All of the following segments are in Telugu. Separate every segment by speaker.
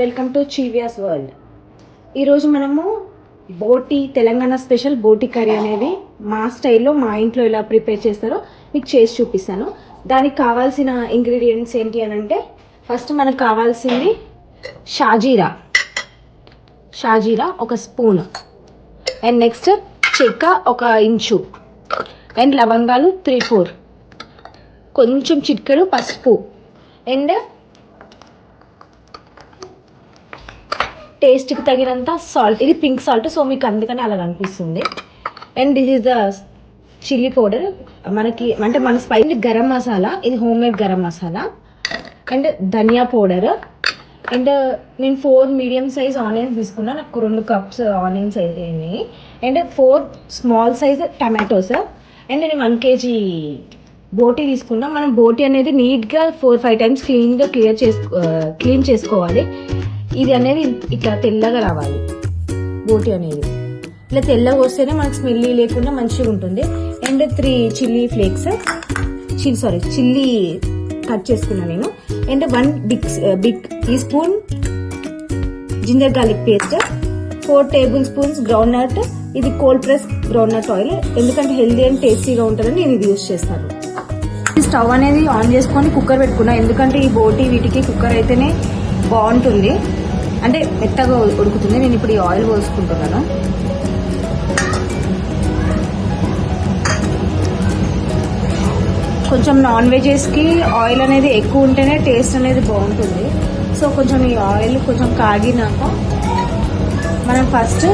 Speaker 1: Welcome to చీవియాస్ world. ఈరోజు మనము బోటి తెలంగాణ స్పెషల్ బోటి కర్రీ అనేది మా స్టైల్లో మా ఇంట్లో ఎలా ప్రిపేర్ చేస్తారో మీకు చేసి చూపిస్తాను. దానికి కావాల్సిన ఇంగ్రీడియంట్స్ ఏంటి అని అంటే, ఫస్ట్ మనకు కావాల్సింది షాజీరా ఒక స్పూన్, అండ్ నెక్స్ట్ చెక్క ఒక ఇంచు, అండ్ లవంగాలు 3-4, కొంచెం చిటికెడు పసుపు, అండ్ టేస్ట్కి తగినంత సాల్ట్. ఇది పింక్ సాల్ట్, సో మీకు అందుకని అలా అనిపిస్తుంది. And this is the chilli powder, మనకి అంటే మన స్పైసీ గరం మసాలా, ఇది home made garam masala. And ధనియా పౌడర్. అండ్ నేను 4 మీడియం సైజ్ ఆనియన్స్ తీసుకున్నా, నాకు 2 కప్స్ ఆనియన్స్ అయినాయి. And 4 small size tomatoes. And నేను 1 kg బోటీ తీసుకున్నా. మనం బోటీ అనేది నీట్గా 4-5 టైమ్స్ క్లీన్ చేసుకోవాలి. ఇది అనేది ఇట్లా తెల్లగా రావాలి. బోటీ అనేది ఇట్లా తెల్లగా వస్తేనే మనకు స్మెల్లీ లేకుండా మంచిగా ఉంటుంది. And 3 chilli flakes, chilli cut చేసుకున్నాను నేను. And 1 big teaspoon ginger garlic paste, 4 tablespoons groundnut. ఇది cold press groundnut oil, ఎందుకంటే హెల్దీ అండ్ టేస్టీగా ఉంటుందని నేను ఇది యూజ్ చేస్తాను. స్టవ్ అనేది ఆన్ చేసుకొని కుక్కర్ పెట్టుకున్నా, ఎందుకంటే ఈ బోటీ వీటికి కుక్కర్ అయితేనే బాగుంటుంది, అంటే మెత్తగా ఉడుకుతుంది. నేను ఇప్పుడు ఈ ఆయిల్ పోసుకుంటున్నాను. కొంచెం నాన్ వెజెస్కి ఆయిల్ అనేది ఎక్కువ ఉంటేనే టేస్ట్ అనేది బాగుంటుంది. సో కొంచెం ఈ ఆయిల్ కొంచెం కాగినాక మనం ఫస్ట్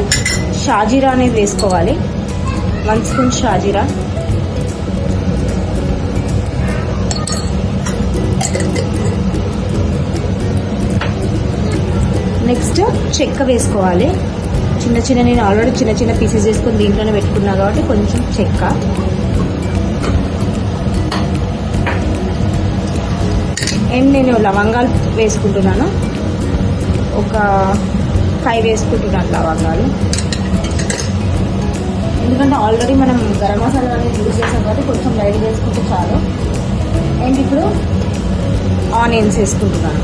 Speaker 1: షాజీరా అనేది వేసుకోవాలి. 1 స్పూన్ షాజీరా, నెక్స్ట్ చెక్క వేసుకోవాలి. నేను ఆల్రెడీ చిన్న పీసెస్ వేసుకొని దీంట్లోనే పెట్టుకున్నా కాబట్టి కొంచెం చెక్క. అండ్ నేను లవంగాలు వేసుకుంటున్నాను, ఒక 5 వేసుకుంటున్నాను లవంగాలు, ఎందుకంటే ఆల్రెడీ మనం గరం మసాలా అనేది యూజ్ చేసాం కాబట్టి కొంచెం లైట్ వేసుకుంటే చాలు. అండ్ ఇప్పుడు ఆనియన్స్ వేసుకుంటున్నాను.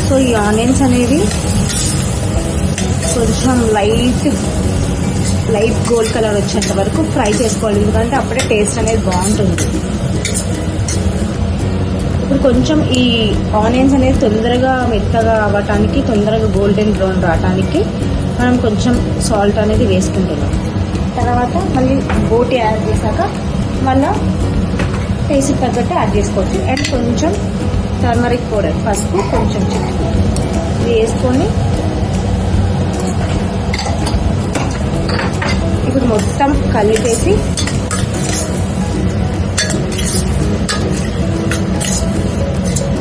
Speaker 1: సో ఈ ఆనియన్స్ అనేవి కొంచెం లైట్ గోల్డ్ కలర్ వచ్చేంత వరకు ఫ్రై చేసుకోవాలి, ఎందుకంటే అప్పుడే టేస్ట్ అనేది బాగుంటుంది. ఇప్పుడు కొంచెం ఈ ఆనియన్స్ అనేది తొందరగా మెత్తగా అవ్వటానికి, తొందరగా గోల్డెన్ బ్రౌన్ రావడానికి మనం కొంచెం సాల్ట్ అనేది వేసుకుంటున్నాం. తర్వాత మళ్ళీ బోటీ యాడ్ చేశాక మళ్ళీ టేస్ట్కి తగ్గట్టు యాడ్ చేసుకోవచ్చు. అండ్ కొంచెం టర్మరిక్ పౌడర్, పసుపు కొంచెం చికెన్ ఇది వేసుకొని ఇప్పుడు మొత్తం కలిపేసి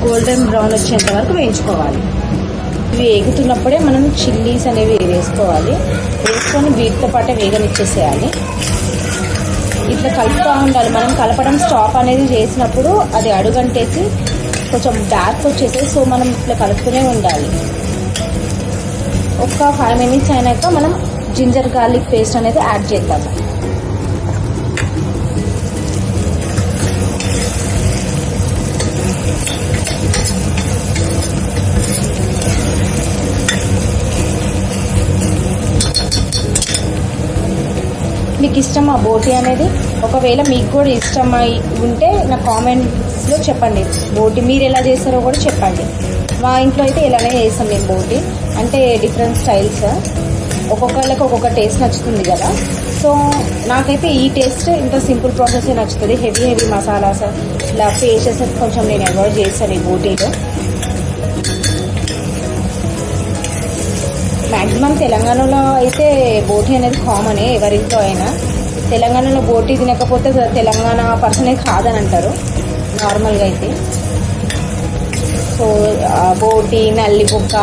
Speaker 1: గోల్డెన్ బ్రౌన్ వచ్చేంత వరకు వేయించుకోవాలి. ఇవి వేగుతున్నప్పుడే మనం చిల్లీస్ అనేవి వేసుకొని వీటితో పాటే వేగనిచ్చేసేయాలి. ఇట్లా కలుపుతూ ఉండాలి. మనం కలపడం స్టాప్ అనేది చేసినప్పుడు అది అడుగంటేసి కొంచెం డార్క్ వచ్చేసేది. సో మనం ఇట్లా కలుపుతూనే ఉండాలి. ఒక 5 minutes అయినాక మనం జింజర్ గార్లిక్ పేస్ట్ అనేది యాడ్ చేద్దాము. మీకు ఇష్టం ఆ బోటీ అనేది? ఒకవేళ మీకు కూడా ఇష్టమై ఉంటే నా కామెంట్స్లో చెప్పండి. బోటీ మీరు ఎలా చేస్తారో కూడా చెప్పండి. మా ఇంట్లో అయితే ఇలానే చేస్తాం మేము బోటీ, అంటే డిఫరెంట్ స్టైల్స్, ఒక్కొక్కళ్ళకి ఒక్కొక్క టేస్ట్ నచ్చుతుంది కదా. సో నాకైతే ఈ టేస్ట్ ఇంత సింపుల్ ప్రాసెస్ నచ్చుతుంది. హెవీ మసాలాస్ ఇలా పేస్టెస్ కొంచెం నేను అవాయిడ్ చేస్తాను ఈ బోటీలో. మ్యాక్సిమం తెలంగాణలో అయితే బోటీ అనేది కామనే, ఎవరింట్లో అయినా. తెలంగాణలో బోటీ తినకపోతే తెలంగాణ పర్సనే కాదని అంటారు నార్మల్గా అయితే. సో బోటీ, నల్లి బొక్క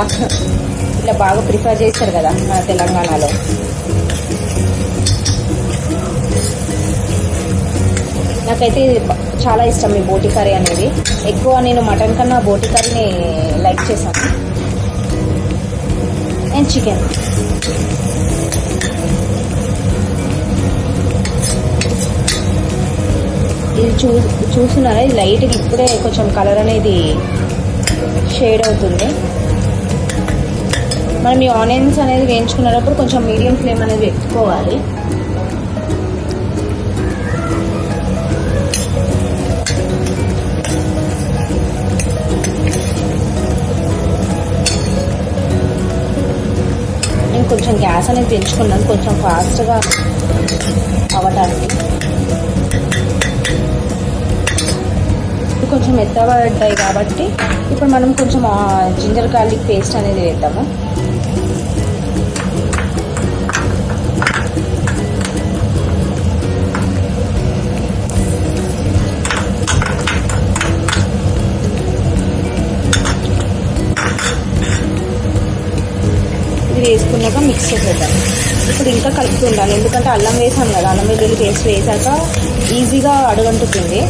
Speaker 1: ఇట్లా బాగా ప్రిఫర్ చేస్తారు కదా మన తెలంగాణలో. నాకైతే చాలా ఇష్టం ఈ బోటి కర్రీ అనేది. ఎక్కువ నేను మటన్ కన్నా బోటి కర్రీని లైక్ చేశాను. And chicken. ఇది చూస్తున్నారా, ఇది లైట్గా ఇప్పుడే కొంచెం కలర్ అనేది షేడ్ అవుతుంది. మనం ఈ ఆనియన్స్ అనేది వేయించుకునేటప్పుడు కొంచెం మీడియం ఫ్లేమ్ అనేది పెట్టుకోవాలి. నేను కొంచెం గ్యాస్ అనేది పెంచుకున్నాను కొంచెం ఫాస్ట్గా అవ్వటానికి. కొంచెం మెత్తబడ్డాయి కాబట్టి ఇప్పుడు మనం కొంచెం జింజర్ గార్లిక్ పేస్ట్ అనేది వేద్దాము. ఇది వేసుకున్నాక మిక్స్ చేసేద్దాం. ఇప్పుడు ఇంకా కలుపుతూ ఉండాలి, ఎందుకంటే అల్లం వేసాం కదా, అల్లం వెల్లుల్లి పేస్ట్ వేసాక ఈజీగా అడుగంటుతుంది.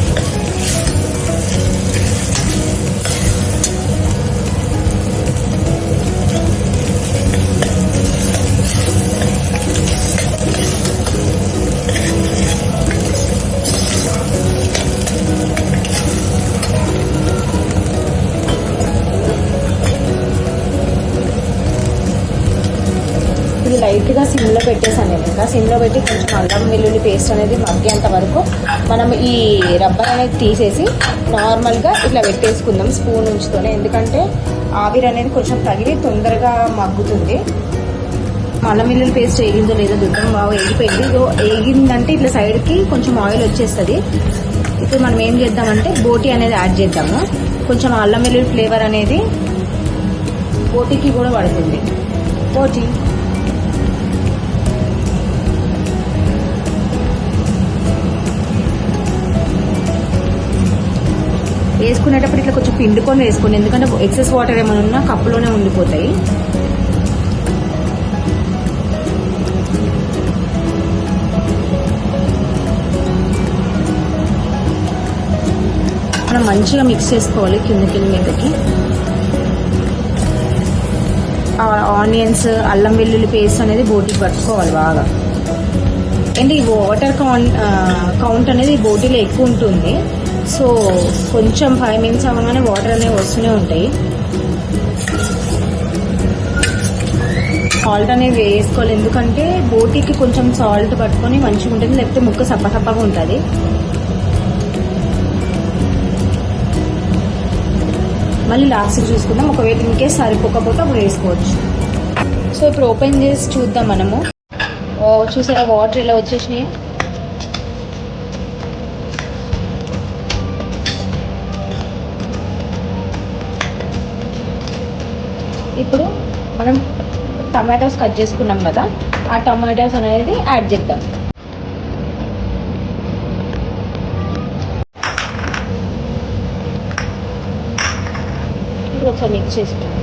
Speaker 1: లైట్గా సిమ్లో పెట్టేసాను నేను. ఇంకా సిమ్లో పెట్టి కొంచెం అల్లం వెల్లుల్లి పేస్ట్ అనేది మగ్గేంత వరకు మనం ఈ రబ్బర్ అనేది తీసేసి నార్మల్గా ఇట్లా పెట్టేసుకుందాం స్పూన్ ఉంచుతోనే, ఎందుకంటే ఆవిరి అనేది కొంచెం తగిలి తొందరగా మగ్గుతుంది. అల్లం వెల్లుల్లి పేస్ట్ వేగిందో లేదో చూద్దాం. బాగా వేగిపోయింది. వేగిందంటే ఇట్లా సైడ్కి కొంచెం ఆయిల్ వచ్చేస్తుంది. ఇప్పుడు మనం ఏం చేద్దామంటే బోటి అనేది యాడ్ చేద్దాము. కొంచెం అల్లం వెల్లుల్లి ఫ్లేవర్ అనేది బోటికి కూడా పడుతుంది. బోటి వేసుకునేటప్పుడు ఇట్లా కొంచెం పిండుకొని వేసుకోండి, ఎందుకంటే ఎక్సెస్ వాటర్ ఏమైనా ఉన్నా కప్పులోనే ఉండిపోతాయి. మనం మంచిగా మిక్స్ చేసుకోవాలి కిందకి మీదకి. ఆనియన్స్ అల్లం వెల్లుల్లి పేస్ట్ అనేది బోటికి పట్టుకోవాలి బాగా. అండ్ ఈ వాటర్ కౌంట్ అనేది బోటీలో ఎక్కువ ఉంటుంది. సో కొంచెం 5 minutes అవ్వగానే వాటర్ అనేవి వస్తూనే ఉంటాయి. సాల్ట్ అనేది వేసుకోవాలి, ఎందుకంటే బోటీకి కొంచెం సాల్ట్ పట్టుకొని మంచిగా ఉంటుంది, లేకపోతే ముక్క సప్పగా ఉంటుంది. మళ్ళీ లాస్ట్కి చూసుకుందాం, ఒకవేళ ఇంకేస్ సరిపోకపోతే అప్పుడు వేసుకోవచ్చు. సో ఇప్పుడు ఓపెన్ చేసి చూద్దాం మనము. చూసారా వాటర్ ఇలా వచ్చేసినాయి. ఇప్పుడు మనం టమాటోస్ కట్ చేసుకున్నాం కదా, ఆ టమాటోస్ అనేది యాడ్ చేద్దాం. ఇప్పుడు ఒకసారి మిక్స్ చేసుకుందాం.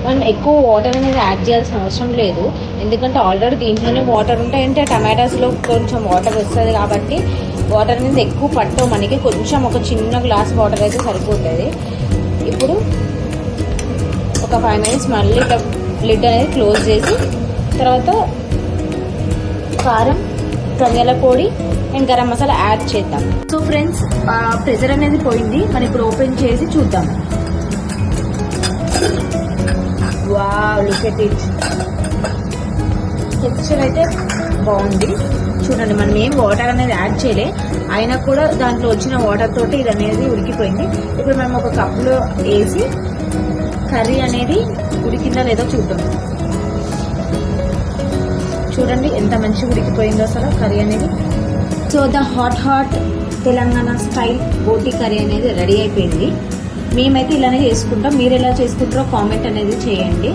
Speaker 1: మనం ఎక్కువ వాటర్ అనేది యాడ్ చేయాల్సిన అవసరం లేదు, ఎందుకంటే ఆల్రెడీ దీంట్లోనే వాటర్ ఉంటాయంటే టమాటాస్లో కొంచెం వాటర్ వస్తుంది కాబట్టి వాటర్ అనేది ఎక్కువ పట్టవు మనకి. కొంచెం ఒక చిన్న గ్లాస్ వాటర్ అయితే సరిపోతుంది. ఇప్పుడు ఒక 5 minutes మళ్ళీ లిడ్ అనేది క్లోజ్ చేసి తర్వాత కారం, ధనియాల పొడి అండ్ గరం మసాలా యాడ్ చేద్దాం. సో ఫ్రెండ్స్, ప్రెషర్ అనేది పోయింది. మనం ఇప్పుడు ఓపెన్ చేసి చూద్దాం. Wow, look at it. Texture అయితే బాగుంది. చూడండి, మనం ఏం వాటర్ అనేది యాడ్ చేయలే, అయినా కూడా దాంట్లో వచ్చిన వాటర్ తోటి ఇది అనేది ఉడికిపోయింది. ఇప్పుడు మనం ఒక కప్లో వేసి కర్రీ అనేది ఉడికిందా లేదో చూద్దాం. చూడండి ఎంత మంచిగా ఉడికిపోయిందో అసలు కర్రీ అనేది. So the hot Telangana style బోటి కర్రీ అనేది రెడీ అయిపోయింది. మేమైతే ఇలానే చేసుకుంటాం. మీరు ఎలా చేసుకుంటారో కామెంట్ అనేది చేయండి.